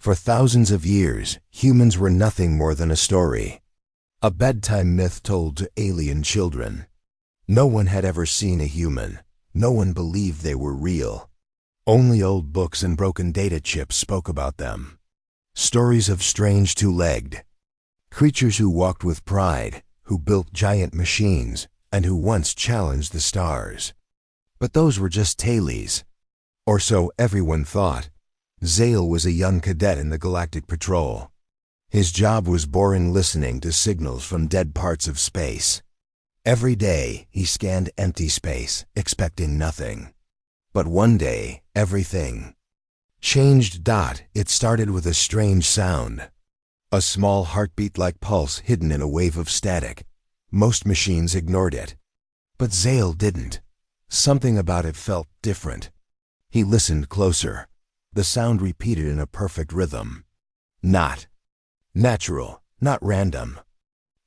For thousands of years, humans were nothing more than a story. A bedtime myth told to alien children. No one had ever seen a human. No one believed they were real. Only old books and broken data chips spoke about them. Stories of strange two-legged creatures who walked with pride, who built giant machines, and who once challenged the stars. But those were just tales. Or so everyone thought. Zale was a young cadet in the Galactic Patrol. His job was boring, listening to signals from dead parts of space. Every day, he scanned empty space, expecting nothing. But one day, everything changed. It started with a strange sound. A small heartbeat-like pulse hidden in a wave of static. Most machines ignored it. But Zale didn't. Something about it felt different. He listened closer. The sound repeated in a perfect rhythm. Not natural, not random.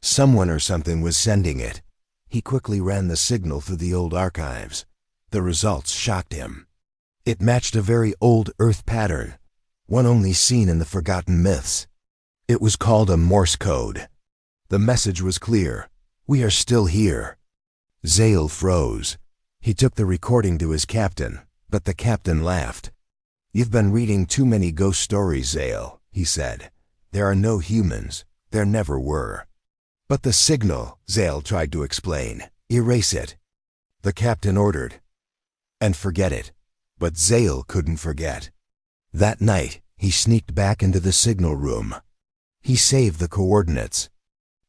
Someone or something was sending it. He quickly ran the signal through the old archives. The results shocked him. It matched a very old Earth pattern, one only seen in the forgotten myths. It was called a Morse code. The message was clear. We are still here. Zale froze. He took the recording to his captain, but the captain laughed. You've been reading too many ghost stories, Zale, he said. There are no humans. There never were. But the signal, Zale tried to explain. Erase it. The captain ordered. And forget it. But Zale couldn't forget. That night, he sneaked back into the signal room. He saved the coordinates.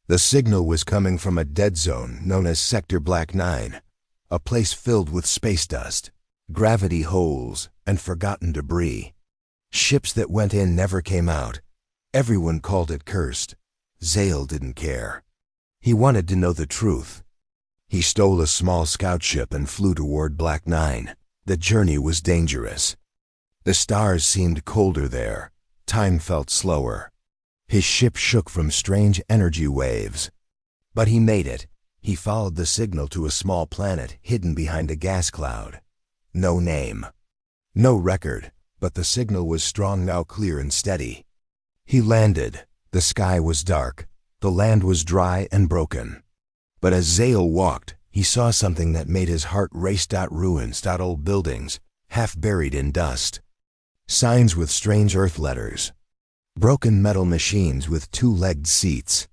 The signal was coming from a dead zone known as Sector Black 9, a place filled with space dust, gravity holes, and forgotten debris. Ships that went in never came out. Everyone called it cursed. Zale didn't care. He wanted to know the truth. He stole a small scout ship and flew toward Black 9. The journey was dangerous. The stars seemed colder there. Time felt slower. His ship shook from strange energy waves. But he made it. He followed the signal to a small planet hidden behind a gas cloud. No name. No record, but the signal was strong now, clear and steady. He landed. The sky was dark. The land was dry and broken. But as Zale walked, he saw something that made his heart race. Ruins. Old buildings, half buried in dust. Signs with strange earth letters. Broken metal machines with two-legged seats.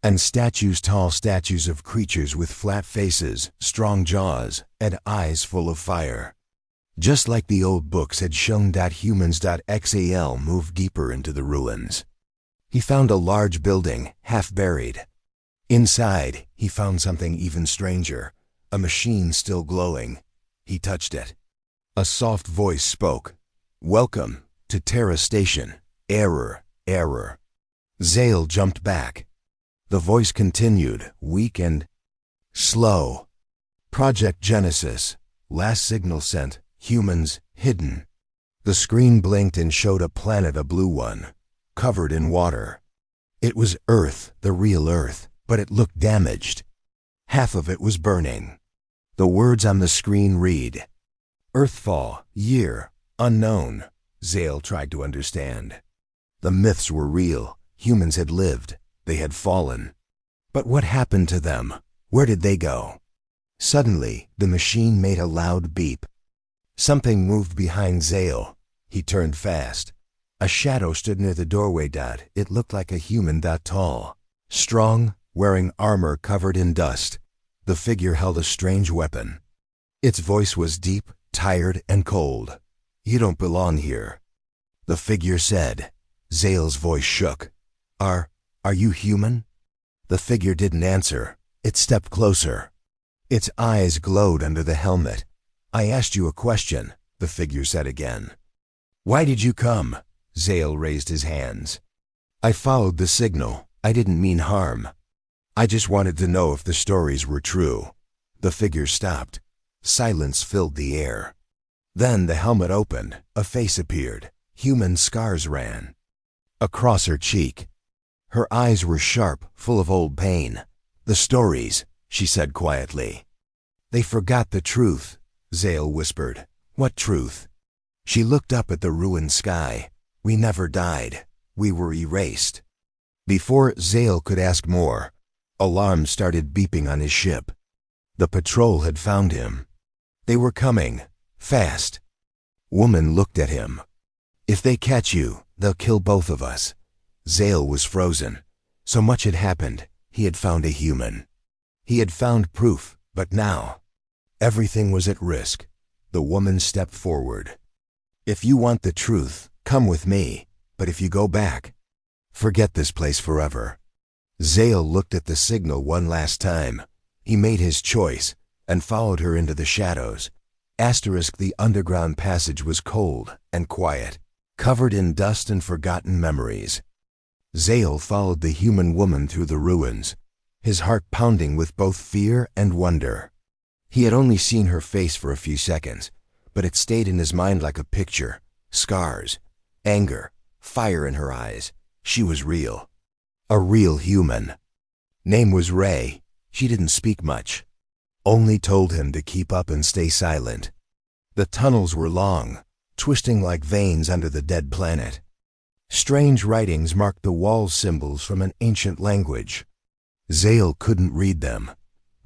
And statues, tall statues of creatures with flat faces, strong jaws, and eyes full of fire. Just like the old books had shown. Humans. Xal moved deeper into the ruins. He found a large building, half buried. Inside, he found something even stranger, a machine still glowing. He touched it. A soft voice spoke. Welcome to Terra Station. Error, error. Zale jumped back. The voice continued, weak and slow. Project Genesis. Last signal sent. Humans hidden. The screen blinked and showed a planet, a blue one, covered in water. It was Earth, the real Earth, but it looked damaged. Half of it was burning. The words on the screen read, Earthfall, year, unknown. Zale tried to understand. The myths were real. Humans had lived. They had fallen. But what happened to them? Where did they go? Suddenly, the machine made a loud beep. Something moved behind Zale. He turned fast. A shadow stood near the doorway. It looked like a human that tall, strong, wearing armor covered in dust. The figure held a strange weapon. Its voice was deep, tired, and cold. You don't belong here, the figure said. Zale's voice shook. Are you human? The figure didn't answer. It stepped closer. Its eyes glowed under the helmet. I asked you a question, the figure said again. Why did you come? Zale raised his hands. I followed the signal. I didn't mean harm. I just wanted to know if the stories were true. The figure stopped. Silence filled the air. Then the helmet opened. A face appeared. Human scars ran across her cheek. Her eyes were sharp, full of old pain. The stories, she said quietly. They forgot the truth, Zale whispered. What truth? She looked up at the ruined sky. We never died. We were erased. Before Zale could ask more, alarms started beeping on his ship. The patrol had found him. They were coming, fast. Woman looked at him. If they catch you, they'll kill both of us. Zale was frozen. So much had happened. He had found a human. He had found proof, but now, everything was at risk. The woman stepped forward. If you want the truth, come with me. But if you go back, forget this place forever. Zale looked at the signal one last time. He made his choice and followed her into the shadows. The underground passage was cold and quiet, covered in dust and forgotten memories. Zale followed the human woman through the ruins, his heart pounding with both fear and wonder. He had only seen her face for a few seconds, but it stayed in his mind like a picture. Scars, anger, fire in her eyes. She was real. A real human. Name was Ray. She didn't speak much. Only told him to keep up and stay silent. The tunnels were long, twisting like veins under the dead planet. Strange writings marked the wall symbols from an ancient language. Zale couldn't read them,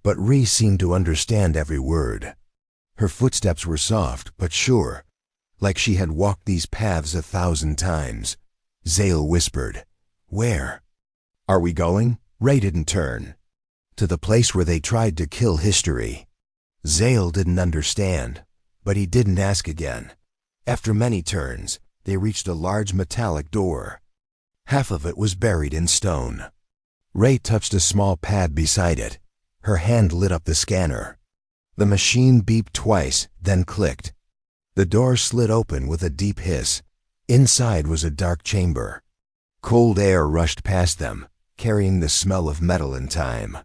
but Ree seemed to understand every word. Her footsteps were soft but sure, like she had walked these paths 1,000 times. Zale whispered, "Where?" "Are we going?" Ray didn't turn. "To the place where they tried to kill history." Zale didn't understand, but he didn't ask again. After many turns, they reached a large metallic door. Half of it was buried in stone. Ray touched a small pad beside it. Her hand lit up the scanner. The machine beeped twice, then clicked. The door slid open with a deep hiss. Inside was a dark chamber. Cold air rushed past them, carrying the smell of metal and time.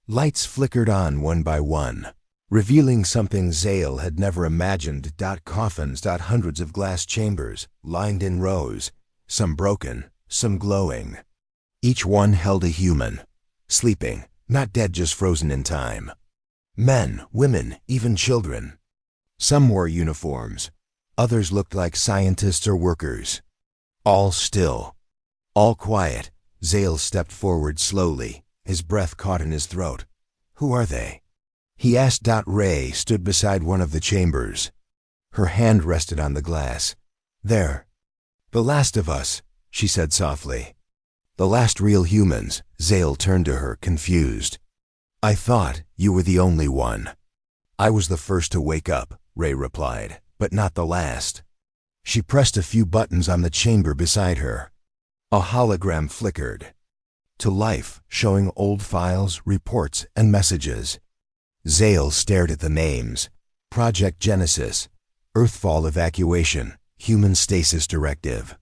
Lights flickered on one by one, revealing something Zale had never imagined. Coffins. Hundreds of glass chambers, lined in rows, some broken, some glowing. Each one held a human, sleeping, not dead, just frozen in time. Men, women, even children. Some wore uniforms. Others looked like scientists or workers. All still. All quiet. Zale stepped forward slowly, his breath caught in his throat. "Who are they?" he asked. Ray stood beside one of the chambers. Her hand rested on the glass. "There. The last of us," she said softly. "The last real humans." Zale turned to her, confused. "I thought you were the only one." "I was the first to wake up," Ray replied, "but not the last." She pressed a few buttons on the chamber beside her. A hologram flickered to life, showing old files, reports, and messages. Zale stared at the names. Project Genesis, Earthfall Evacuation, Human Stasis Directive.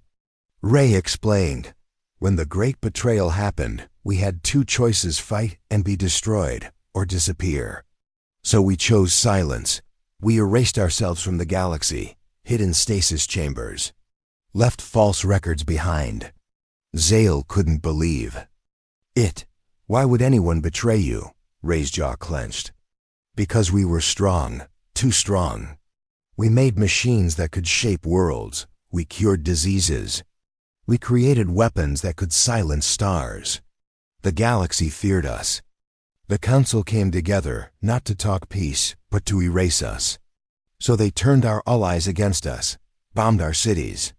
Ray explained, "When the Great Betrayal happened, we had two choices: fight and be destroyed, or disappear. So we chose silence. We erased ourselves from the galaxy, hid in stasis chambers, left false records behind." Zale couldn't believe it. "Why would anyone betray you?" Ray's jaw clenched. "Because we were strong, too strong. We made machines that could shape worlds. We cured diseases. We created weapons that could silence stars. The galaxy feared us. The Council came together, not to talk peace, but to erase us. So they turned our allies against us, bombed our cities,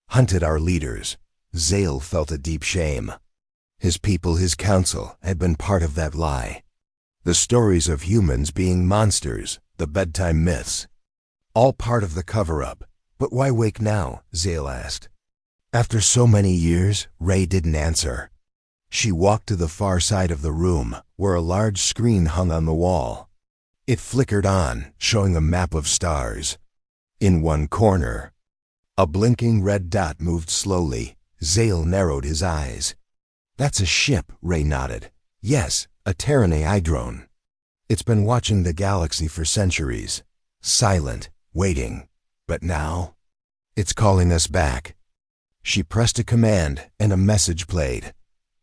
hunted our leaders." Zale felt a deep shame. His people, his council, had been part of that lie. The stories of humans being monsters, the bedtime myths. All part of the cover-up. "But why wake now?" Zale asked. After so many years, Ray didn't answer. She walked to the far side of the room, where a large screen hung on the wall. It flickered on, showing a map of stars. In one corner, a blinking red dot moved slowly. Zale narrowed his eyes. "That's a ship," Ray nodded. "Yes, a Terran AI drone. It's been watching the galaxy for centuries. Silent, waiting. But now, it's calling us back." She pressed a command, and a message played.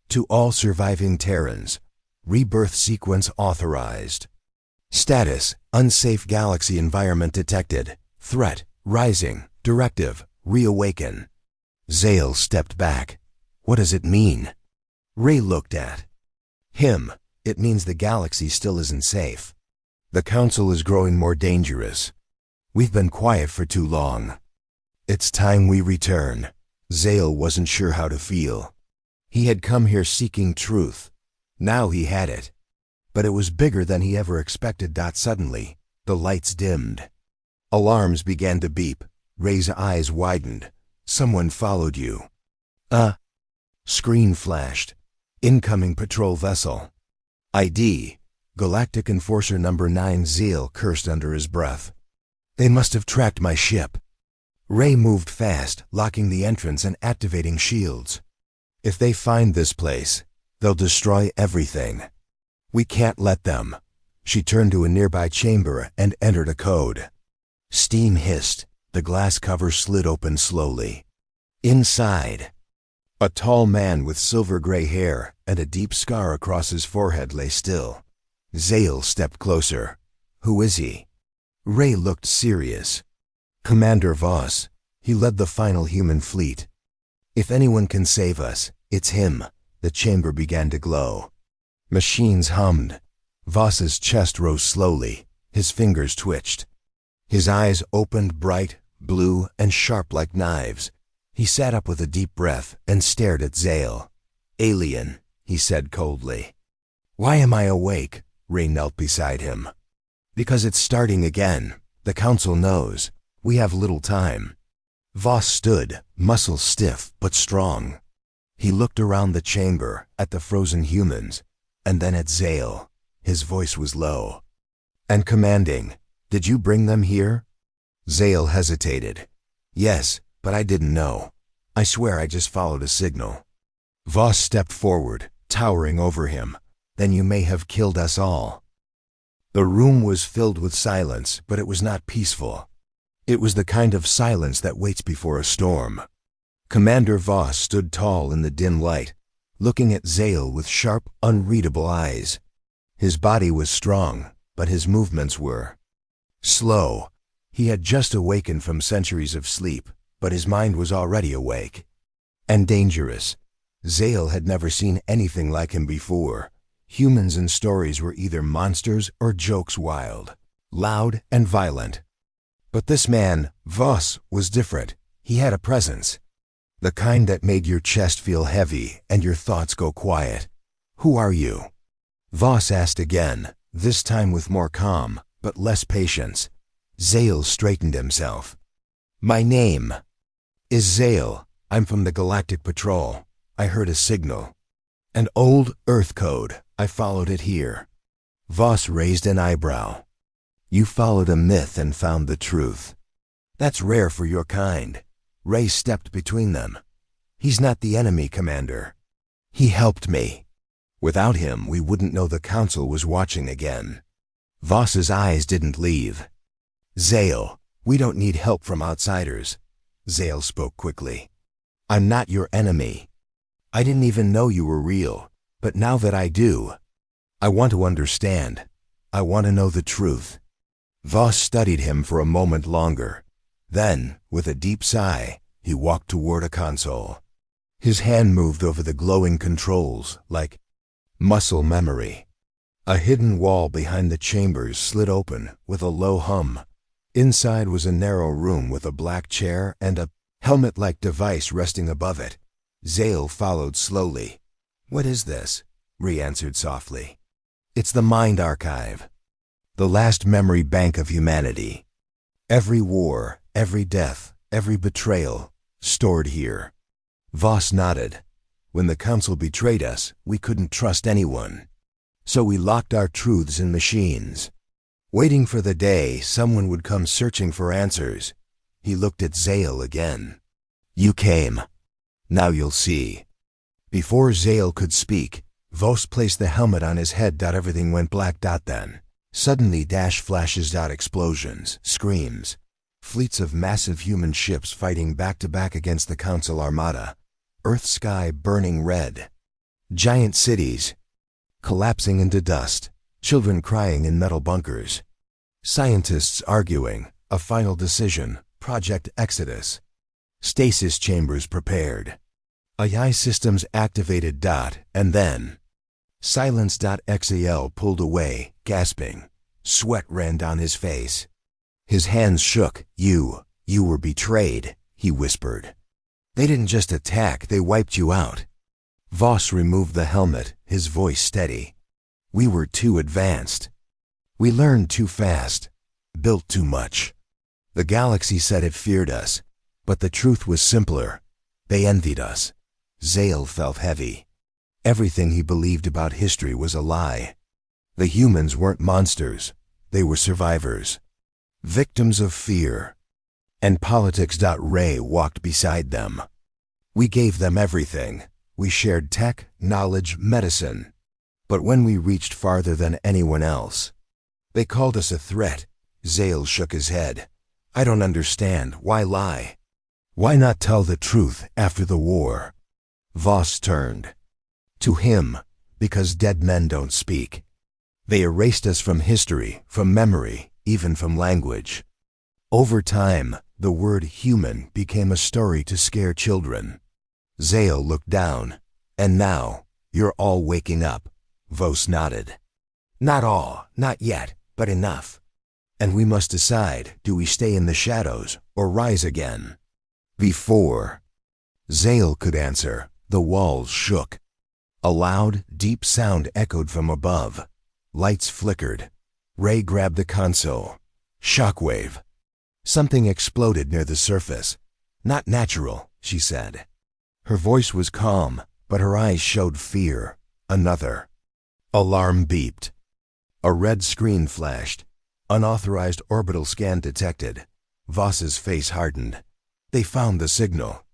"To all surviving Terrans, rebirth sequence authorized. Status, unsafe galaxy environment detected. Threat, rising. Directive, reawaken." Zale stepped back. What does it mean? Ray looked at him. It means the galaxy still isn't safe. The Council is growing more dangerous. We've been quiet for too long. It's time we return. Zale wasn't sure how to feel. He had come here seeking truth. Now he had it. But it was bigger than he ever expected. Suddenly, the lights dimmed. Alarms began to beep. Ray's eyes widened. Someone followed you. Screen flashed. Incoming patrol vessel. ID. Galactic Enforcer number 9. Zale cursed under his breath. They must have tracked my ship. Ray moved fast, locking the entrance and activating shields. If they find this place, they'll destroy everything. We can't let them. She turned to a nearby chamber and entered a code. Steam hissed. The glass cover slid open slowly. Inside, a tall man with silver-gray hair and a deep scar across his forehead lay still. Zale stepped closer. Who is he? Ray looked serious. Commander Voss. He led the final human fleet. If anyone can save us, it's him. The chamber began to glow. Machines hummed. Voss's chest rose slowly. His fingers twitched. His eyes opened bright, blue, and sharp like knives. He sat up with a deep breath and stared at Zale. Alien, he said coldly. Why am I awake? Ray knelt beside him. Because it's starting again. The Council knows. We have little time. Voss stood, muscles stiff but strong. He looked around the chamber, at the frozen humans, and then at Zale. His voice was low and commanding. Did you bring them here? Zale hesitated. Yes, but I didn't know. I swear I just followed a signal. Voss stepped forward, towering over him. Then you may have killed us all. The room was filled with silence, but it was not peaceful. It was the kind of silence that waits before a storm. Commander Voss stood tall in the dim light, looking at Zale with sharp, unreadable eyes. His body was strong, but his movements were slow. He had just awakened from centuries of sleep, but his mind was already awake. And dangerous. Zale had never seen anything like him before. Humans in stories were either monsters or jokes, wild, loud, and violent. But this man, Voss, was different. He had a presence. The kind that made your chest feel heavy and your thoughts go quiet. Who are you? Voss asked again, this time with more calm, but less patience. Zale straightened himself. My name is Zale. I'm from the Galactic Patrol. I heard a signal. An old Earth code. I followed it here. Voss raised an eyebrow. You followed a myth and found the truth. That's rare for your kind. Ray stepped between them. He's not the enemy, Commander. He helped me. Without him, we wouldn't know the Council was watching again. Voss's eyes didn't leave. Zale, we don't need help from outsiders. Zale spoke quickly. I'm not your enemy. I didn't even know you were real, but now that I do, I want to understand. I want to know the truth. Voss studied him for a moment longer. Then, with a deep sigh, he walked toward a console. His hand moved over the glowing controls, like muscle memory. A hidden wall behind the chambers slid open with a low hum. Inside was a narrow room with a black chair and a helmet-like device resting above it. Zale followed slowly. What is this? Ree answered softly. It's the Mind Archive. The last memory bank of humanity. Every war, every death, every betrayal, stored here. Voss nodded. When the Council betrayed us, we couldn't trust anyone. So we locked our truths in machines, waiting for the day someone would come searching for answers. He looked at Zale again. You came. Now you'll see. Before Zale could speak, Voss placed the helmet on his head. Everything went black. Then, suddenly flashes, explosions, screams. Fleets of massive human ships fighting back-to-back against the Council armada. Earth sky burning red. Giant cities collapsing into dust. Children crying in metal bunkers. Scientists arguing. A final decision. Project Exodus. Stasis chambers prepared. AI systems activated. And then Silence.xal pulled away, gasping. Sweat ran down his face. His hands shook. You were betrayed, he whispered. They didn't just attack, they wiped you out. Voss removed the helmet, his voice steady. We were too advanced. We learned too fast, built too much. The galaxy said it feared us, but the truth was simpler. They envied us. Zale felt heavy. Everything he believed about history was a lie. The humans weren't monsters. They were survivors. Victims of fear. And politics. Ray walked beside them. We gave them everything. We shared tech, knowledge, medicine. But when we reached farther than anyone else, they called us a threat. Zale shook his head. I don't understand. Why lie? Why not tell the truth after the war? Voss turned. To him, because dead men don't speak. They erased us from history, from memory, even from language. Over time, the word human became a story to scare children. Zale looked down. And now, you're all waking up. Voss nodded. Not all, not yet, but enough. And we must decide, do we stay in the shadows or rise again? Before Zale could answer, the walls shook. A loud, deep sound echoed from above. Lights flickered. Ray grabbed the console. Shockwave. Something exploded near the surface. Not natural, she said. Her voice was calm, but her eyes showed fear. Another. Alarm beeped. A red screen flashed. Unauthorized orbital scan detected. Voss's face hardened. They found the signal.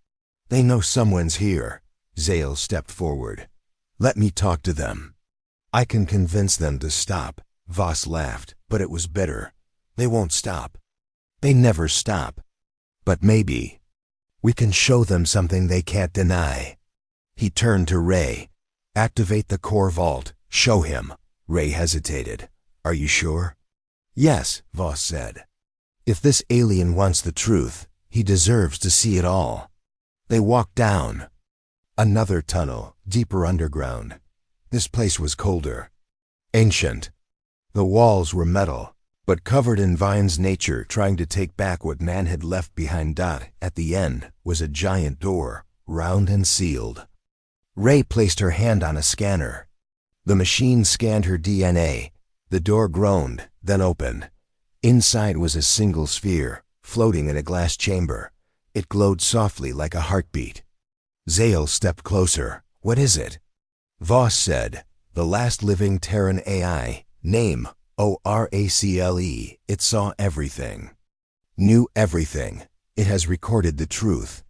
They know someone's here. Zale stepped forward. Let me talk to them. I can convince them to stop. Voss laughed, but it was bitter. They won't stop. They never stop. But maybe we can show them something they can't deny. He turned to Ray. Activate the core vault. Show him. Ray hesitated. Are you sure? Yes, Voss said. If this alien wants the truth, he deserves to see it all. They walked down. Another tunnel, deeper underground. This place was colder. Ancient. The walls were metal, but covered in vines. Nature trying to take back what man had left behind. At the end was a giant door, round and sealed. Ray placed her hand on a scanner. The machine scanned her DNA. The door groaned, then opened. Inside was a single sphere, floating in a glass chamber. It glowed softly like a heartbeat. Zale stepped closer. What is it? Voss said, the last living Terran AI. Name, ORACLE. It saw everything. Knew everything. It has recorded the truth.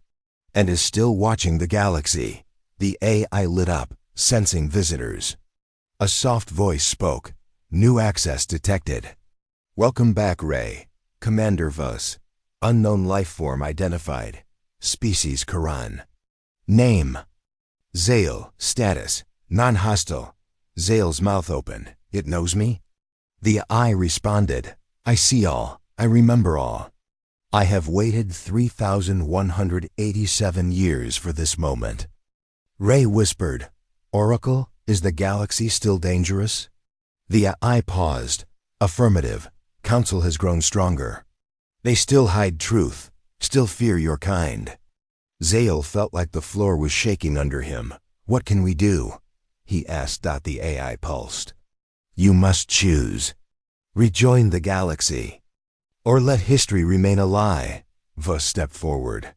And is still watching the galaxy. The AI lit up, sensing visitors. A soft voice spoke. New access detected. Welcome back, Ray. Commander Voss. Unknown life form identified. Species Quran. Name. Zale. Status. Non-hostile. Zale's mouth opened. It knows me? The eye responded. I see all. I remember all. I have waited 3,187 years for this moment. Ray whispered. Oracle, is the galaxy still dangerous? The eye paused. Affirmative. Council has grown stronger. They still hide truth, still fear your kind. Zale felt like the floor was shaking under him. What can we do? He asked. The AI pulsed. You must choose. Rejoin the galaxy. Or let history remain a lie. Voss stepped forward.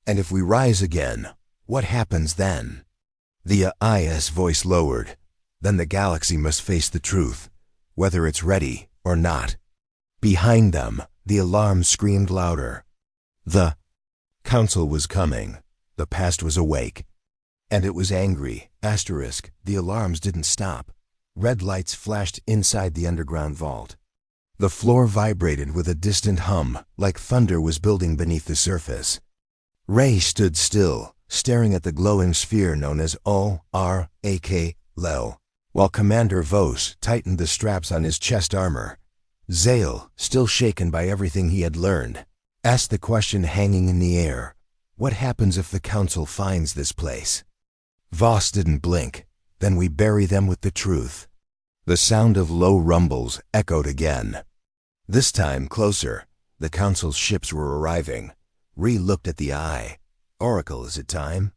And if we rise again, what happens then? The AI's voice lowered. Then the galaxy must face the truth, whether it's ready or not. Behind them, the alarm screamed louder. The Council was coming. The past was awake. And it was angry. The alarms didn't stop. Red lights flashed inside the underground vault. The floor vibrated with a distant hum, like thunder was building beneath the surface. Ray stood still, staring at the glowing sphere known as ORACLE, while Commander Voss tightened the straps on his chest armor. Zale, still shaken by everything he had learned, asked the question hanging in the air. What happens if the council finds this place? Voss didn't blink. Then we bury them with the truth. The sound of low rumbles echoed again. This time closer. The council's ships were arriving. Ree looked at the eye. Oracle, is it time?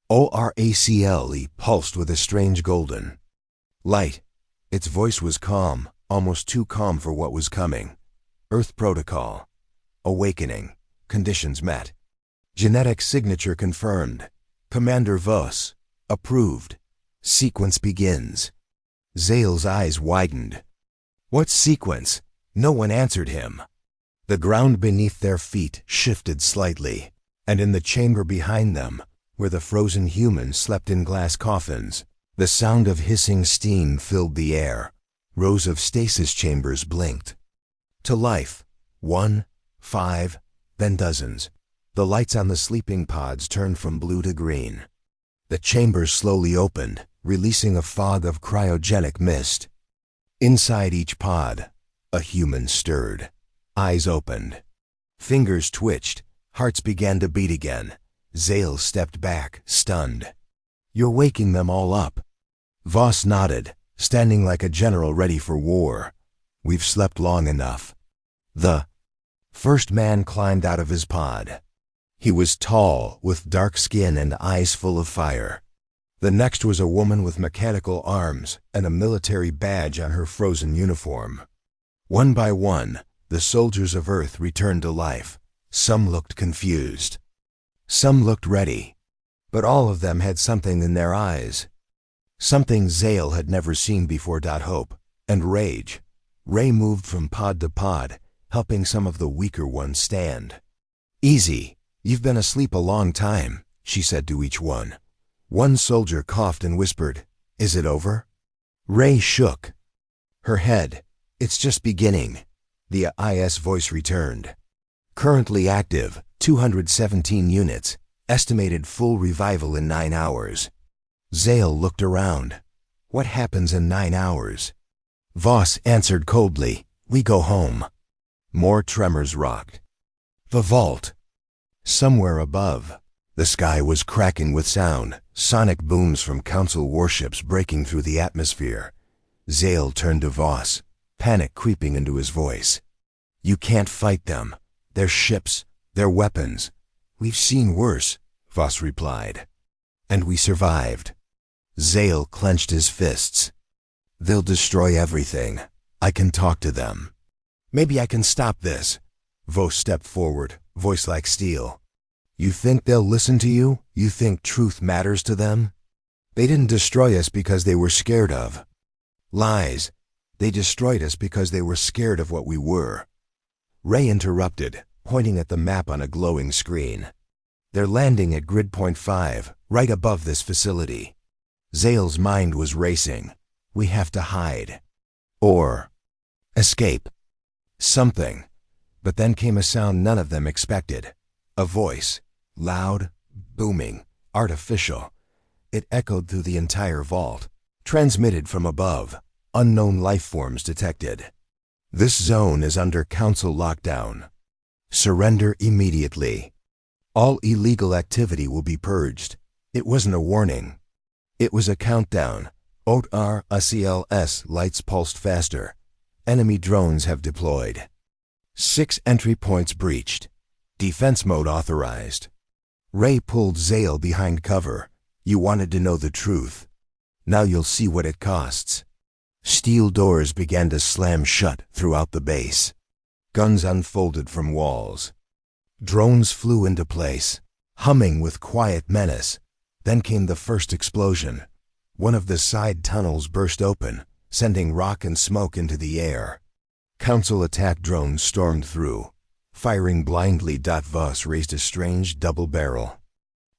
ORACLE pulsed with a strange golden light. Its voice was calm, almost too calm for what was coming. Earth protocol. Awakening. Conditions met. Genetic signature confirmed. Commander Voss. Approved. Sequence begins. Zale's eyes widened. What sequence? No one answered him. The ground beneath their feet shifted slightly, and in the chamber behind them, where the frozen humans slept in glass coffins, the sound of hissing steam filled the air. Rows of stasis chambers blinked. To life. 1, 5, then dozens. The lights on the sleeping pods turned from blue to green. The chambers slowly opened, releasing a fog of cryogenic mist. Inside each pod, a human stirred. Eyes opened. Fingers twitched. Hearts began to beat again. Zale stepped back, stunned. You're waking them all up. Voss nodded, standing like a general ready for war. We've slept long enough. The first man climbed out of his pod. He was tall, with dark skin and eyes full of fire. The next was a woman with mechanical arms and a military badge on her frozen uniform. One by one, the soldiers of Earth returned to life. Some looked confused. Some looked ready. But all of them had something in their eyes. Something Zale had never seen before. Hope and rage. Ray moved from pod to pod, helping some of the weaker ones stand. Easy. You've been asleep a long time, she said to each one. One soldier coughed and whispered, Is it over? Ray shook her head. It's just beginning. The IS voice returned. Currently active, 217 units. Estimated full revival in 9 hours. Zale looked around. What happens in 9 hours? Voss answered coldly, We go home. More tremors rocked the vault. Somewhere above, the sky was cracking with sound, sonic booms from council warships breaking through the atmosphere. Zale turned to Voss, panic creeping into his voice. You can't fight them. Their ships, their weapons. We've seen worse, Voss replied. And we survived. Zale clenched his fists. They'll destroy everything. I can talk to them. Maybe I can stop this. Voss stepped forward, voice like steel. You think they'll listen to you? You think truth matters to them? They didn't destroy us because they were scared of lies. They destroyed us because they were scared of what we were. Ray interrupted, pointing at the map on a glowing screen. They're landing at Grid Point 5, right above this facility. Zale's mind was racing. We have to hide. Or escape. Something. But then came a sound none of them expected. A voice. Loud, booming, artificial. It echoed through the entire vault. Transmitted from above. Unknown life forms detected. This zone is under council lockdown. Surrender immediately. All illegal activity will be purged. It wasn't a warning. It was a countdown. ORACLS lights pulsed faster. Enemy drones have deployed. 6 entry points breached. Defense mode authorized. Ray pulled Zale behind cover. You wanted to know the truth. Now you'll see what it costs. Steel doors began to slam shut throughout the base. Guns unfolded from walls. Drones flew into place, humming with quiet menace. Then came the first explosion. One of the side tunnels burst open, sending rock and smoke into the air. Council attack drones stormed through, firing blindly. Voss raised a strange double barrel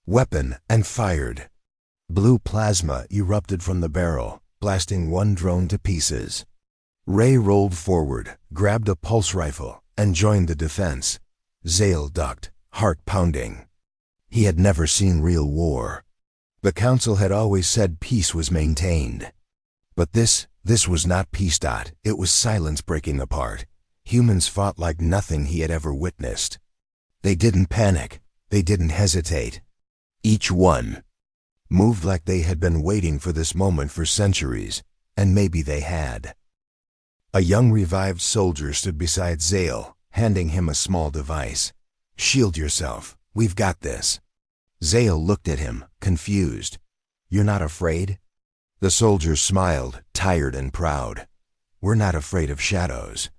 weapon and fired. Blue plasma erupted from the barrel, blasting one drone to pieces. Ray rolled forward, grabbed a pulse rifle, and joined the defense. Zale ducked, heart pounding. He had never seen real war. The council had always said peace was maintained. But this was not peace. It was silence breaking apart. Humans fought like nothing he had ever witnessed. They didn't panic. They didn't hesitate. Each one moved like they had been waiting for this moment for centuries, and maybe they had. A young revived soldier stood beside Zale, handing him a small device. "Shield yourself. We've got this." Zale looked at him, confused. "You're not afraid?" The soldier smiled, tired and proud. "We're not afraid of shadows.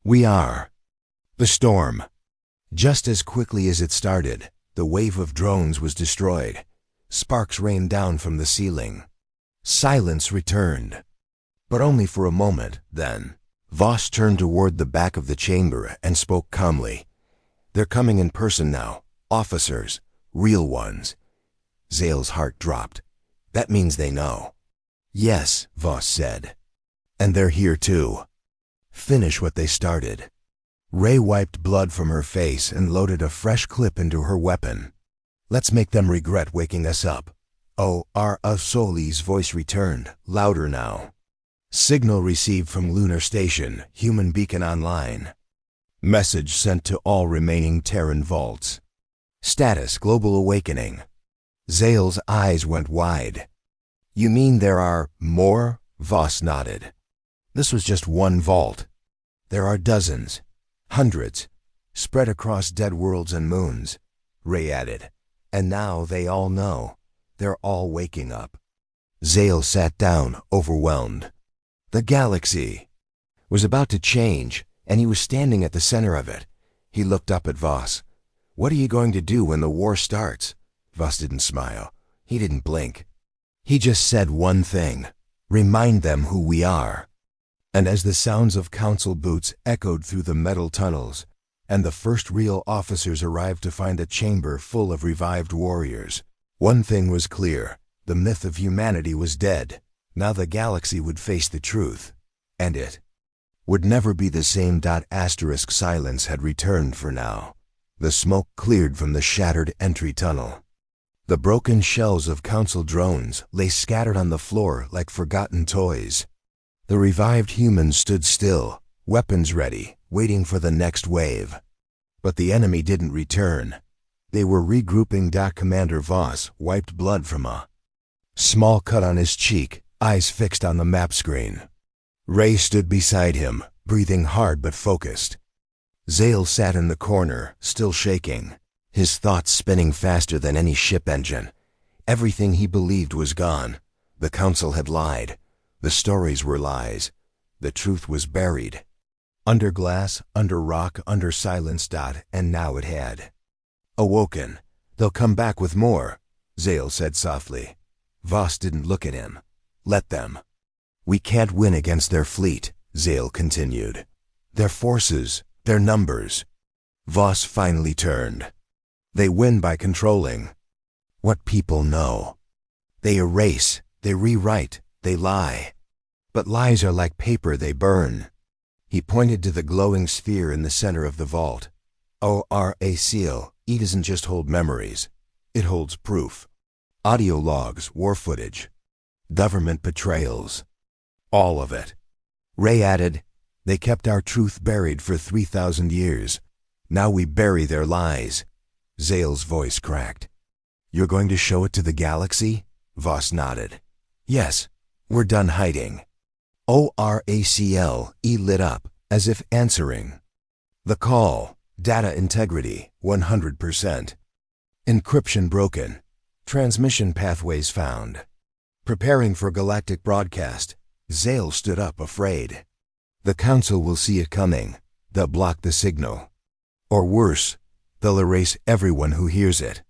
We are." The storm. Just as quickly as it started, the wave of drones was destroyed. Sparks rained down from the ceiling. Silence returned. But only for a moment, then. Voss turned toward the back of the chamber and spoke calmly. "They're coming in person now. Officers. Real ones." Zale's heart dropped. "That means they know." "Yes," Voss said. "And they're here too. Finish what they started." Ray wiped blood from her face and loaded a fresh clip into her weapon. "Let's make them regret waking us up." Soli's voice returned, louder now. "Signal received from Lunar Station, human beacon online. Message sent to all remaining Terran vaults. Status global awakening." Zale's eyes went wide. "You mean there are more?" Voss nodded. "This was just one vault. There are dozens, hundreds, spread across dead worlds and moons," Ray added. "And now they all know. They're all waking up." Zale sat down, overwhelmed. The galaxy was about to change, and he was standing at the center of it. He looked up at Voss. "What are you going to do when the war starts?" Voss didn't smile. He didn't blink. He just said one thing: "Remind them who we are." And as the sounds of council boots echoed through the metal tunnels, and the first real officers arrived to find a chamber full of revived warriors, one thing was clear: the myth of humanity was dead. Now the galaxy would face the truth, and it would never be the same. Silence had returned for now. The smoke cleared from the shattered entry tunnel. The broken shells of council drones lay scattered on the floor like forgotten toys. The revived humans stood still, weapons ready, waiting for the next wave. But the enemy didn't return. They were regrouping. Commander Voss wiped blood from a small cut on his cheek, eyes fixed on the map screen. Ray stood beside him, breathing hard but focused. Zale sat in the corner, still shaking, his thoughts spinning faster than any ship engine. Everything he believed was gone. The council had lied. The stories were lies. The truth was buried. Under glass, under rock, under silence. And now it had awoken. "They'll come back with more," Zale said softly. Voss didn't look at him. "Let them." "We can't win against their fleet," Zale continued. "Their forces, their numbers." Voss finally turned. "They win by controlling what people know. They erase, they rewrite, they lie. But lies are like paper, they burn." He pointed to the glowing sphere in the center of the vault. Seal, it doesn't just hold memories. It holds proof. Audio logs, war footage, government betrayals. All of it. Ray added, "They kept our truth buried for 3,000 years. Now we bury their lies." Zale's voice cracked. "You're going to show it to the galaxy?" Voss nodded. "Yes, we're done hiding." Lit up, as if answering the call. Data integrity, 100%. Encryption broken. Transmission pathways found. Preparing for galactic broadcast. Zale stood up, afraid. "The council will see it coming. They'll block the signal. Or worse, they'll erase everyone who hears it."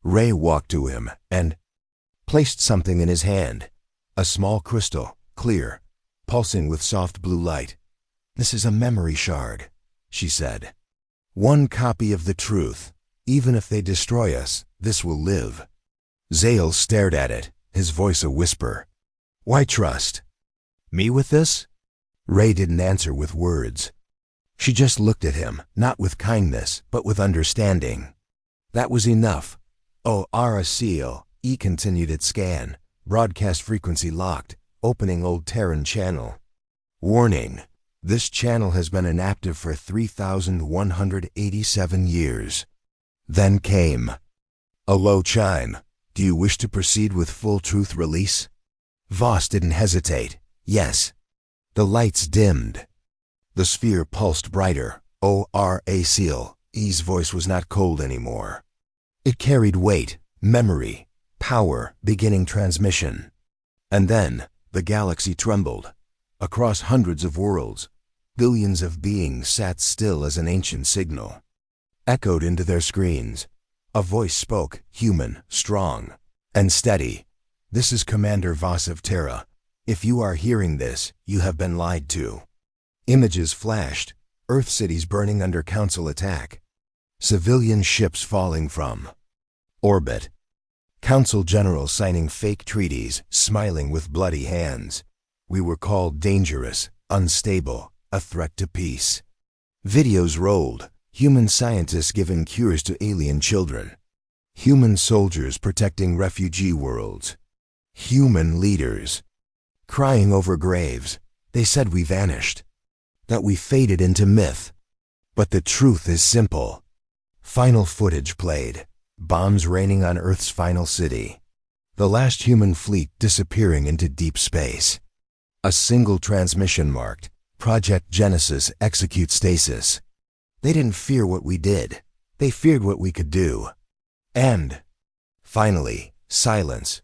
Ray walked to him and placed something in his hand. A small crystal, clear, pulsing with soft blue light. "This is a memory shard," she said. "One copy of the truth. Even if they destroy us, this will live." Zale stared at it, his voice a whisper. "Why trust me with this?" Ray didn't answer with words. She just looked at him, not with kindness, but with understanding. That was enough. Seal, continued its scan, broadcast frequency locked, opening old Terran channel. "Warning. This channel has been inactive for 3,187 years. Then came a low chime. Do you wish to proceed with full truth release? Voss didn't hesitate. Yes. The lights dimmed. The sphere pulsed brighter. E's voice was not cold anymore. It carried weight, memory, power, beginning transmission. And then, the galaxy trembled. Across hundreds of worlds, billions of beings sat still as an ancient signal. Echoed into their screens. A voice spoke, human, strong, and steady. This is Commander Voss of Terra. If you are hearing this, you have been lied to. Images flashed, Earth cities burning under Council attack. Civilian ships falling from orbit. Council generals signing fake treaties, smiling with bloody hands. We were called dangerous, unstable, a threat to peace. Videos rolled, human scientists giving cures to alien children. Human soldiers protecting refugee worlds. Human leaders crying over graves. They said we vanished, that we faded into myth. But the truth is simple. Final footage played. Bombs raining on Earth's final city. The last human fleet disappearing into deep space. A single transmission marked, Project Genesis execute stasis. They didn't fear what we did. They feared what we could do. And finally, silence.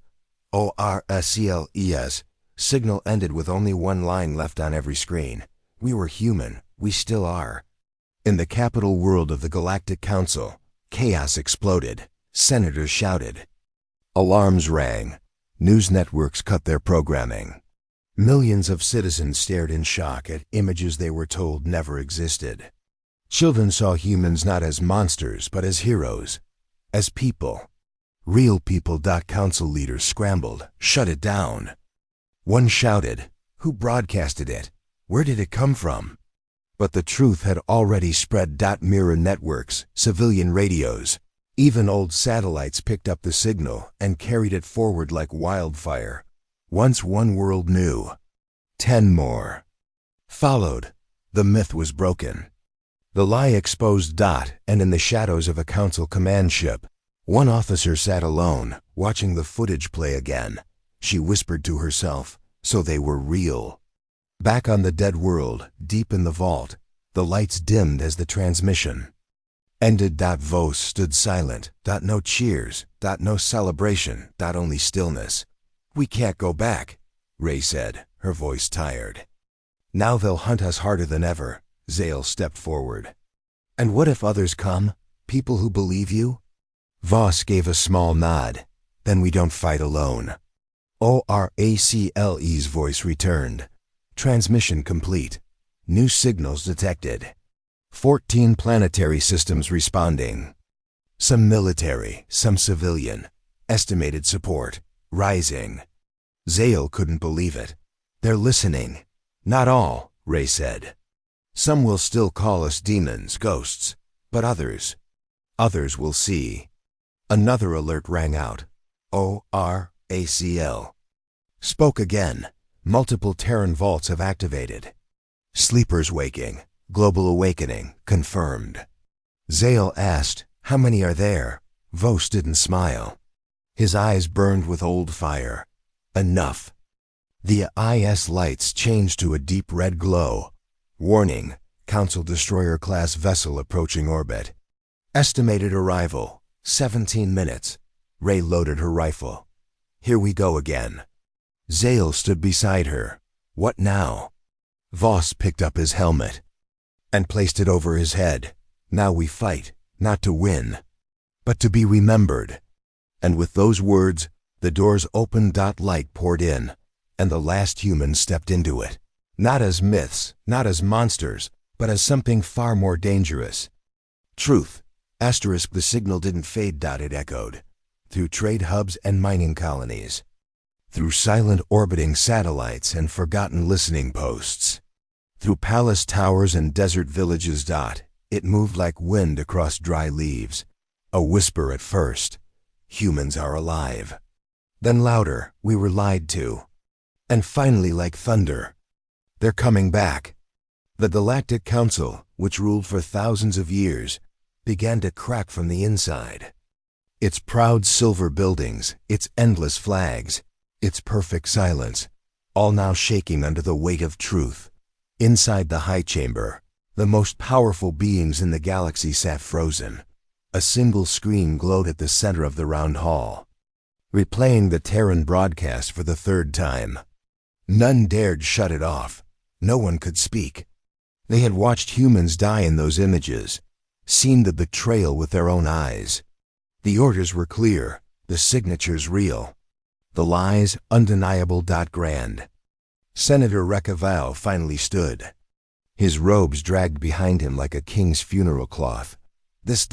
ORSCLES. Signal ended with only one line left on every screen. We were human. We still are. In the capital world of the Galactic Council, chaos exploded. Senators shouted. Alarms rang. News networks cut their programming. Millions of citizens stared in shock at images they were told never existed. Children saw humans not as monsters but as heroes, as people. Real people. Council leaders scrambled. Shut it down. One shouted, who broadcasted it? Where did it come from? But the truth had already spread. Mirror networks, civilian radios, even old satellites picked up the signal and carried it forward like wildfire. Once one world knew, 10 more followed. The myth was broken. The lie exposed. And in the shadows of a council command ship, one officer sat alone, watching the footage play again. She whispered to herself, so they were real. Back on the dead world, deep in the vault, the lights dimmed as the transmission ended. Voss stood silent. No cheers. No celebration. Only stillness. We can't go back, Ray said, her voice tired. Now they'll hunt us harder than ever. Zale stepped forward. And what if others come? People who believe you? Voss gave a small nod. Then we don't fight alone. ORACLE's voice returned. Transmission complete. New signals detected. 14 planetary systems responding. Some military, some civilian. Estimated support rising. Zale couldn't believe it. They're listening. Not all, Ray said. Some will still call us demons, ghosts, but others will see. Another alert rang out. ORACL spoke again. Multiple Terran vaults have activated. Sleepers waking. Global awakening confirmed. Zale asked, how many are there? Voss didn't smile. His eyes burned with old fire. Enough. The IS lights changed to a deep red glow. Warning, Council destroyer-class vessel approaching orbit. Estimated arrival, 17 minutes. Ray loaded her rifle. Here we go again. Zale stood beside her. What now? Voss picked up his helmet and placed it over his head. Now we fight, not to win, but to be remembered. And with those words, the doors opened. Light poured in, and the last human stepped into it. Not as myths, not as monsters, but as something far more dangerous. Truth. Asterisk. The signal didn't fade. It echoed. Through trade hubs and mining colonies. Through silent orbiting satellites and forgotten listening posts. Through palace towers and desert villages. It moved like wind across dry leaves. A whisper at first. Humans are alive. Then louder, we were lied to. And finally like thunder. They're coming back. The Galactic Council, which ruled for thousands of years, began to crack from the inside. Its proud silver buildings, its endless flags, its perfect silence, all now shaking under the weight of truth. Inside the high chamber, the most powerful beings in the galaxy sat frozen. A single screen glowed at the center of the round hall, replaying the Terran broadcast for the third time. None dared shut it off. No one could speak. They had watched humans die in those images, seen the betrayal with their own eyes. The orders were clear, the signatures real, the lies undeniable. Grand. Senator Recaval finally stood. His robes dragged behind him like a king's funeral cloth. This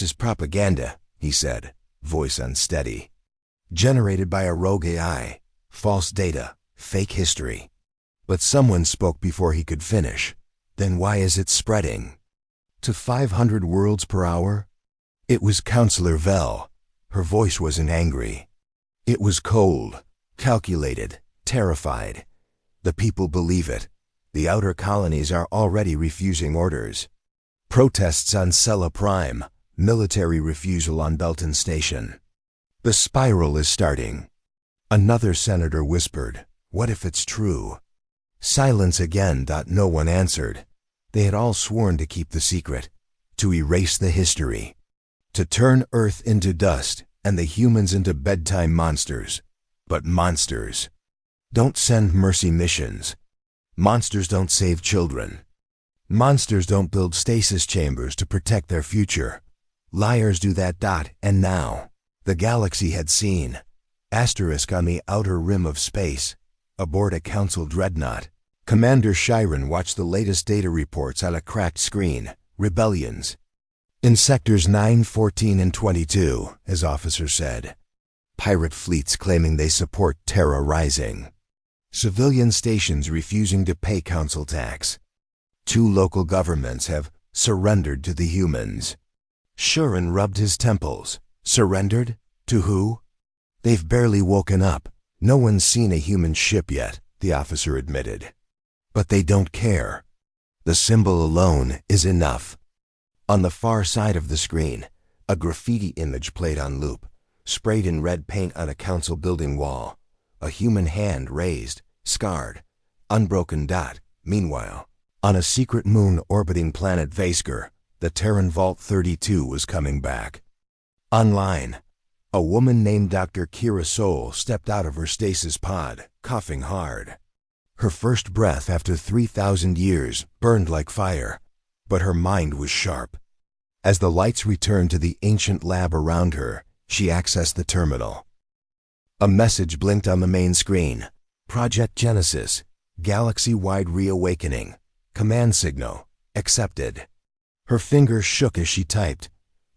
is propaganda, he said, voice unsteady. Generated by a rogue AI, false data, fake history. But someone spoke before he could finish. Then why is it spreading? To 500 worlds per hour? It was Counselor Vel. Her voice wasn't angry. It was cold, calculated, terrified. The people believe it. The outer colonies are already refusing orders. Protests on Cella Prime, military refusal on Belton Station. The spiral is starting. Another senator whispered, "What if it's true?" Silence again. No one answered. They had all sworn to keep the secret, to erase the history, to turn Earth into dust and the humans into bedtime monsters. But monsters don't send mercy missions. Monsters don't save children. Monsters don't build stasis chambers to protect their future. Liars do that. And now, the galaxy had seen. Asterisk on the outer rim of space, aboard a council dreadnought. Commander Chiron watched the latest data reports on a cracked screen. Rebellions. In sectors 9, 14, and 22, as officers said. Pirate fleets claiming they support Terra Rising. Civilian stations refusing to pay council tax. 2 local governments have surrendered to the humans. Chiron rubbed his temples. Surrendered? To who? They've barely woken up. No one's seen a human ship yet, the officer admitted. But they don't care. The symbol alone is enough. On the far side of the screen, a graffiti image played on loop, sprayed in red paint on a council building wall. A human hand raised, scarred, unbroken. Meanwhile, on a secret moon orbiting planet Vasker, the Terran Vault 32 was coming back. Online, a woman named Dr. Kira Soul stepped out of her stasis pod, coughing hard. Her first breath after 3,000 years burned like fire, but her mind was sharp. As the lights returned to the ancient lab around her, she accessed the terminal. A message blinked on the main screen. Project Genesis, galaxy-wide reawakening. Command signal, accepted. Her fingers shook as she typed.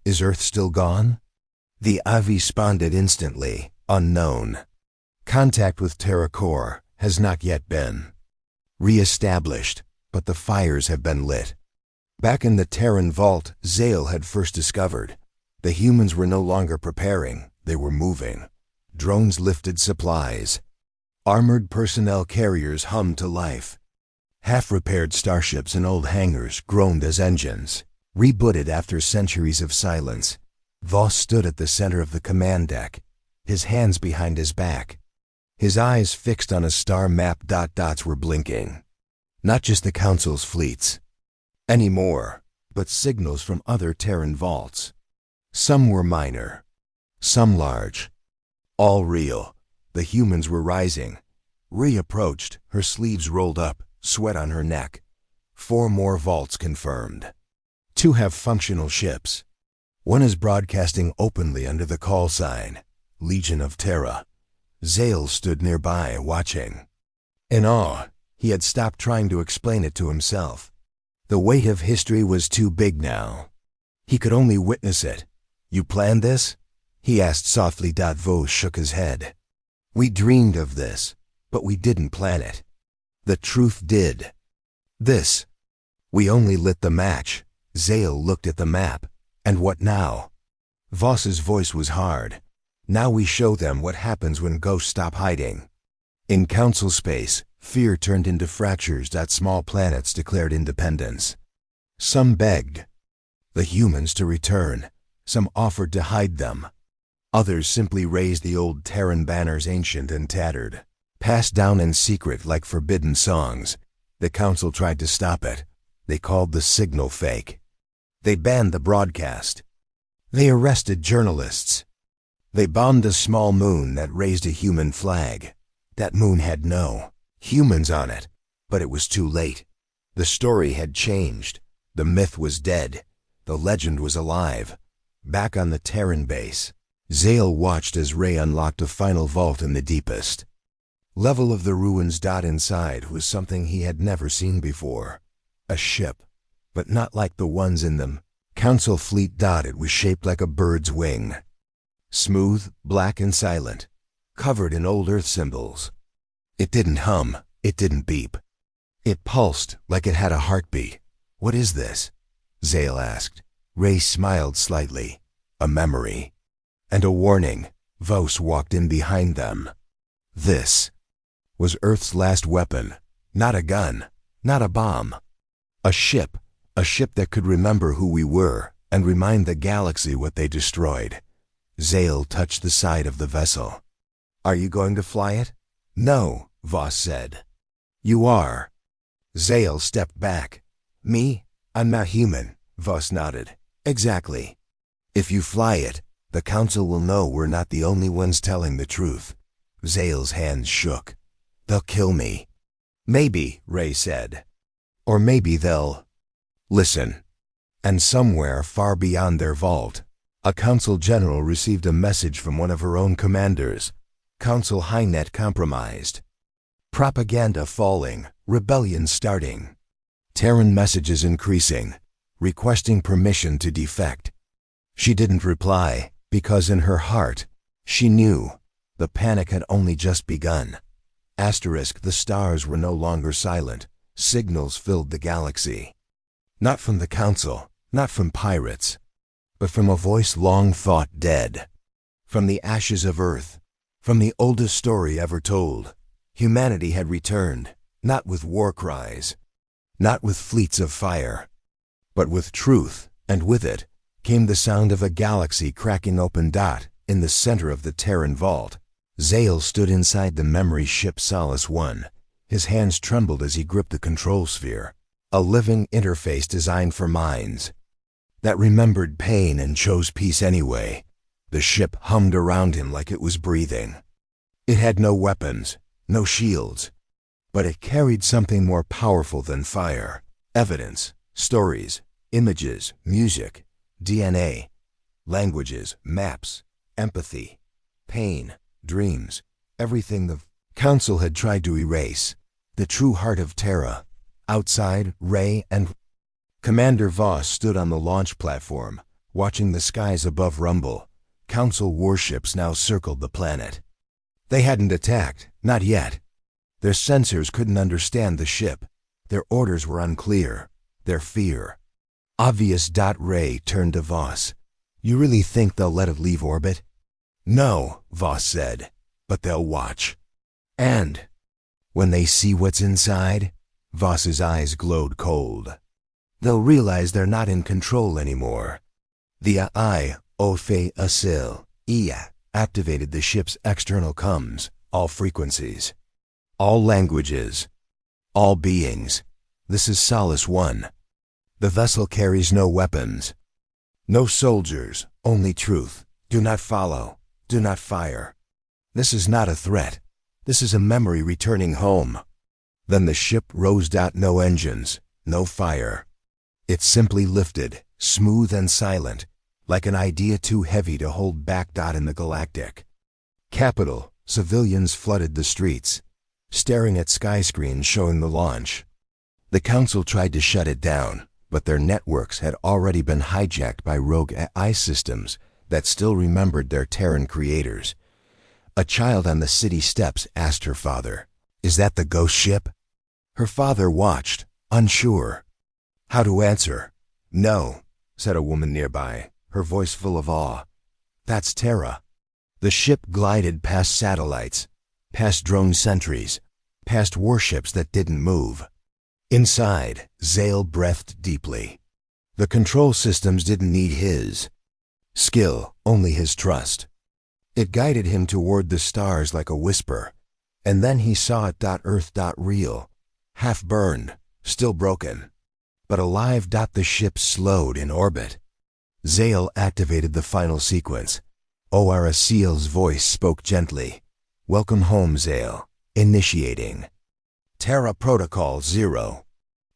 Is Earth still gone? The AVI responded instantly, unknown. Contact with Terra Core has not yet been re-established, but the fires have been lit. Back in the Terran Vault, Zale had first discovered. The humans were no longer preparing, they were moving. Drones lifted supplies. Armored personnel carriers hummed to life. Half-repaired starships in old hangars groaned as engines. Rebooted after centuries of silence, Voss stood at the center of the command deck, his hands behind his back. His eyes fixed on a star map. Dots were blinking. Not just the Council's fleets anymore, but signals from other Terran vaults. Some were minor, some large. All real. The humans were rising. Rhea approached, her sleeves rolled up, sweat on her neck. 4 more vaults confirmed. 2 have functional ships. 1 is broadcasting openly under the call sign, Legion of Terra. Zale stood nearby, watching. In awe, he had stopped trying to explain it to himself. The weight of history was too big now. He could only witness it. You planned this? He asked softly. Vos shook his head. We dreamed of this, but we didn't plan it. The truth did. This. We only lit the match. Zale looked at the map. And what now? Voss's voice was hard. Now we show them what happens when ghosts stop hiding. In council space, fear turned into fractures. Small planets declared independence. Some begged. the humans to return. Some offered to hide them. Others simply raised the old Terran banners, ancient and tattered, passed down in secret like forbidden songs. The council tried to stop it. They called the signal fake. They banned the broadcast. They arrested journalists. They bombed a small moon that raised a human flag. That moon had no humans on it, but it was too late. The story had changed. The myth was dead. The legend was alive. Back on the Terran base, Zale watched as Ray unlocked a final vault in the deepest level of the ruins. Inside was something he had never seen before. A ship, but not like the ones in them. Council fleet. It was shaped like a bird's wing. Smooth, black and silent, covered in old Earth symbols. It didn't hum, it didn't beep. It pulsed like it had a heartbeat. What is this? Zale asked. Ray smiled slightly. A memory. And a warning. Vos walked in behind them. This was Earth's last weapon. Not a gun, not a bomb. A ship that could remember who we were and remind the galaxy what they destroyed. Zale touched the side of the vessel. Are you going to fly it? No, Vos said. You are. Zale stepped back. Me? I'm not human, Vos nodded. Exactly. If you fly it, the council will know we're not the only ones telling the truth. Zale's hands shook. They'll kill me. Maybe, Ray said. Or maybe they'll listen. And somewhere far beyond their vault, a council general received a message from one of her own commanders. Council Highnet compromised. Propaganda falling, rebellion starting. Terran messages increasing, requesting permission to defect. She didn't reply, because in her heart, she knew the panic had only just begun. The stars were no longer silent. Signals filled the galaxy. Not from the council, not from pirates, but from a voice long thought dead. From the ashes of Earth, from the oldest story ever told. Humanity had returned, not with war cries, not with fleets of fire, but with truth, and with it came the sound of a galaxy cracking open. In the center of the Terran vault, Zale stood inside the memory ship Solace 1. His hands trembled as he gripped the control sphere, a living interface designed for minds that remembered pain and chose peace anyway. The ship hummed around him like it was breathing. It had no weapons, no shields, but it carried something more powerful than fire. Evidence, stories, images, music, DNA, languages, maps, empathy, pain, dreams, everything the council had tried to erase. The true heart of Terra. Outside, Ray and Commander Vos stood on the launch platform, watching the skies above rumble. Council warships now circled the planet. They hadn't attacked, not yet. Their sensors couldn't understand the ship. Their orders were unclear. Their fear obvious. Ray turned to Vos. You really think they'll let it leave orbit? No, Vos said, but they'll watch. And when they see what's inside, Vos's eyes glowed cold. They'll realize they're not in control anymore. The IA activated the ship's external comms, all frequencies, all languages, all beings. This is Solace 1. The vessel carries no weapons, no soldiers, only truth. Do not follow, do not fire. This is not a threat. This is a memory returning home. Then the ship rose. No engines, no fire. It simply lifted, smooth and silent, like an idea too heavy to hold back. In the galactic capital, civilians flooded the streets, staring at skyscreens showing the launch. The council tried to shut it down, but their networks had already been hijacked by rogue AI systems that still remembered their Terran creators. A child on the city steps asked her father, "Is that the ghost ship?" Her father watched, unsure how to answer. "No," said a woman nearby, her voice full of awe. "That's Terra." The ship glided past satellites, past drone sentries, past warships that didn't move. Inside, Zale breathed deeply. The control systems didn't need his skill, only his trust. It guided him toward the stars like a whisper, and then he saw it. Earth. Real, half burned, still broken, but alive. The ship slowed in orbit. Zale activated the final sequence. Seal's voice spoke gently. Welcome home, Zale. Initiating. Terra Protocol 0.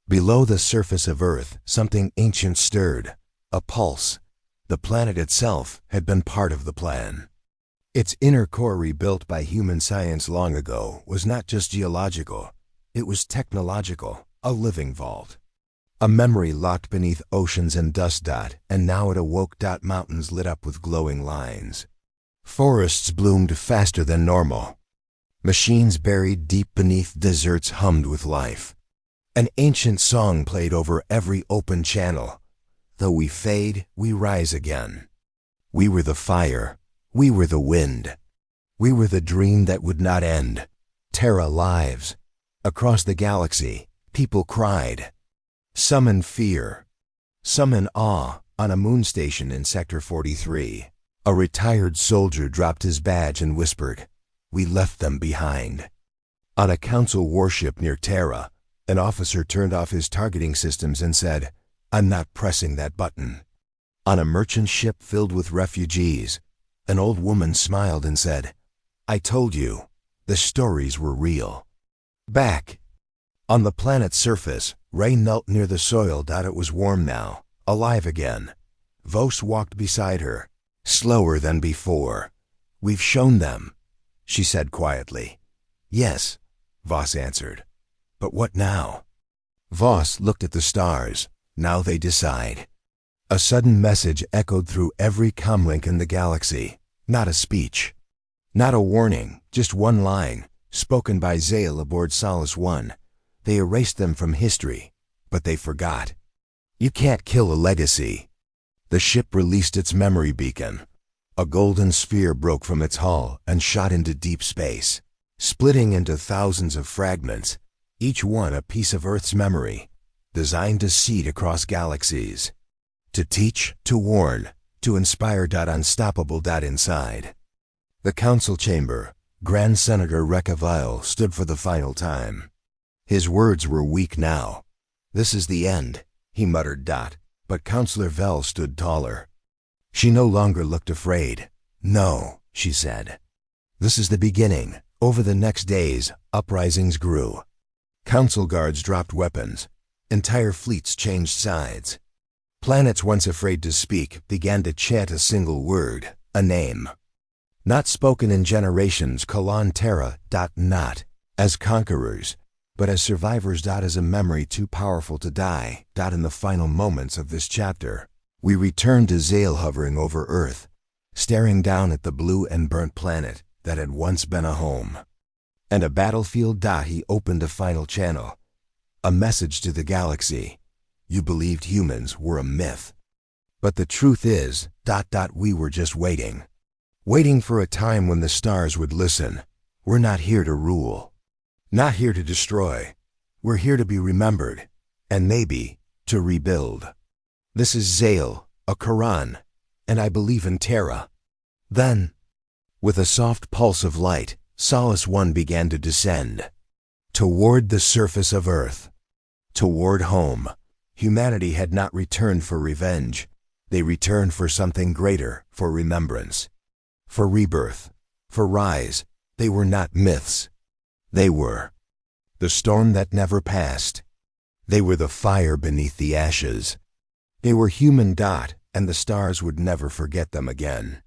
Below the surface of Earth, something ancient stirred. A pulse. The planet itself had been part of the plan. Its inner core, rebuilt by human science long ago, was not just geological. It was technological, a living vault. A memory locked beneath oceans and dust. And now it awoke. Mountains lit up with glowing lines. Forests bloomed faster than normal. Machines buried deep beneath deserts hummed with life. An ancient song played over every open channel. Though we fade, we rise again. We were the fire. We were the wind. We were the dream that would not end. Terra lives. Across the galaxy, people cried. Some in fear, some in awe. On a moon station in Sector 43, a retired soldier dropped his badge and whispered, "We left them behind." On a council warship near Terra, an officer turned off his targeting systems and said, "I'm not pressing that button." On a merchant ship filled with refugees, an old woman smiled and said, "I told you, the stories were real." Back on the planet's surface, rain knelt near the soil. It was warm now, alive again. Vos walked beside her, slower than before. "We've shown them," she said quietly. "Yes," Vos answered. "But what now?" Vos looked at the stars. "Now they decide." A sudden message echoed through every comlink in the galaxy. Not a speech. Not a warning, just one line, spoken by Zale aboard Solace 1. They erased them from history, but they forgot. You can't kill a legacy. The ship released its memory beacon. A golden sphere broke from its hull and shot into deep space, splitting into thousands of fragments, each one a piece of Earth's memory, designed to seed across galaxies. To teach, to warn, to inspire. Unstoppable. Inside the council chamber, Grand Senator Recavile stood for the final time. His words were weak now. "This is the end," he muttered. But Councillor Vell stood taller. She no longer looked afraid. "No," she said. "This is the beginning." Over the next days, uprisings grew. Council guards dropped weapons. Entire fleets changed sides. Planets once afraid to speak began to chant a single word, a name. Not spoken in generations. Kalan Terra. Not as conquerors, but as survivors. As a memory too powerful to die. In the final moments of this chapter, we return to Zale hovering over Earth, staring down at the blue and burnt planet that had once been a home. And a battlefield. He opened a final channel. A message to the galaxy. You believed humans were a myth. But the truth is, we were just waiting. Waiting for a time when the stars would listen. We're not here to rule. Not here to destroy. We're here to be remembered. And maybe, to rebuild. This is Zale, a Quran, and I believe in Terra. Then, with a soft pulse of light, Solace 1 began to descend. Toward the surface of Earth. Toward home. Humanity had not returned for revenge. They returned for something greater, for remembrance. For rebirth. For rise. They were not myths. They were the storm that never passed. They were the fire beneath the ashes. They were human. And the stars would never forget them again.